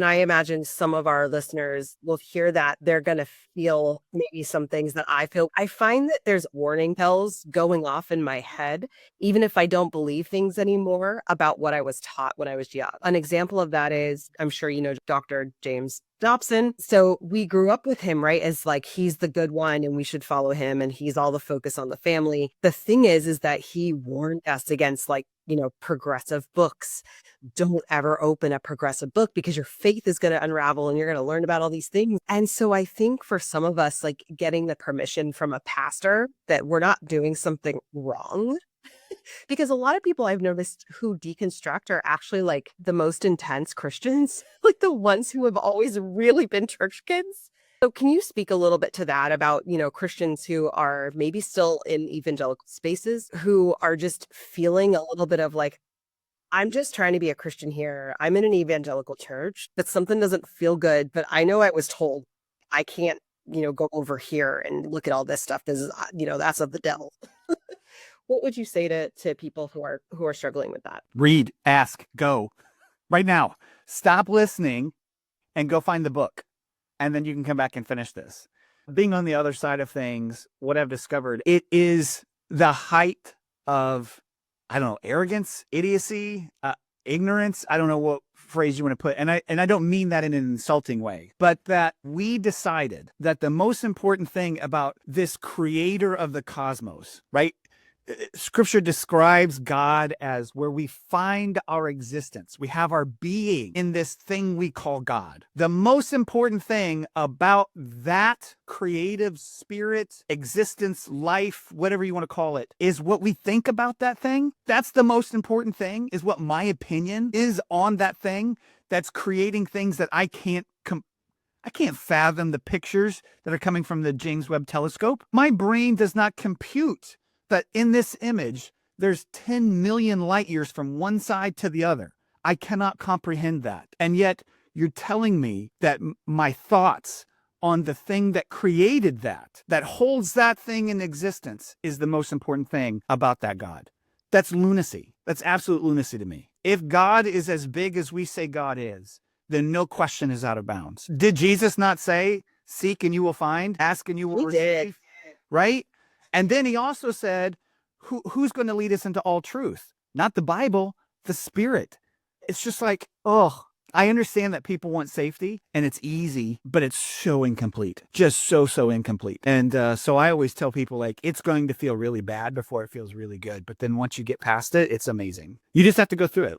And I imagine some of our listeners will hear that they're going to feel maybe some things that I feel. I find that there's warning bells going off in my head, even if I don't believe things anymore about what I was taught when I was young. An example of that is, I'm sure you know Dr. James Dobson. So we grew up with him, right? As like, he's the good one and we should follow him and he's all the focus on the family. The thing is that he warned us against like, progressive books. Don't ever open a progressive book because your faith is going to unravel and you're going to learn about all these things. And so I think for some of us, like getting the permission from a pastor that we're not doing something wrong, because a lot of people I've noticed who deconstruct are actually like the most intense Christians, like the ones who have always really been church kids. So can you speak a little bit to that about, Christians who are maybe still in evangelical spaces who are just feeling a little bit of like, I'm just trying to be a Christian here. I'm in an evangelical church, but something doesn't feel good, but I know I was told I can't, go over here and look at all this stuff. This is, that's of the devil. What would you say to people who are struggling with that? Read, ask, go. Right now. Stop listening and go find the book. And then you can come back and finish this. Being on the other side of things, what I've discovered, it is the height of, I don't know, arrogance, idiocy, ignorance. I don't know what phrase you want to put. And I don't mean that in an insulting way, but that we decided that the most important thing about this creator of the cosmos, right? Scripture describes God as where we find our existence. We have our being in this thing we call God. The most important thing about that creative spirit, existence, life, whatever you want to call it, is what we think about that thing. That's the most important thing, is what my opinion is on that thing that's creating things that I can't fathom the pictures that are coming from the James Webb Telescope. My brain does not compute that in this image, there's 10 million light years from one side to the other. I cannot comprehend that. And yet you're telling me that my thoughts on the thing that created that holds that thing in existence, is the most important thing about that God. That's lunacy. That's absolute lunacy to me. If God is as big as we say God is, then no question is out of bounds. Did Jesus not say, seek and you will find, ask and you will receive? Right? And then he also said, who's going to lead us into all truth? Not the Bible, the Spirit. It's just like, I understand that people want safety and it's easy, but it's so incomplete. Just so incomplete. And so I always tell people, like, it's going to feel really bad before it feels really good. But then once you get past it, it's amazing. You just have to go through it.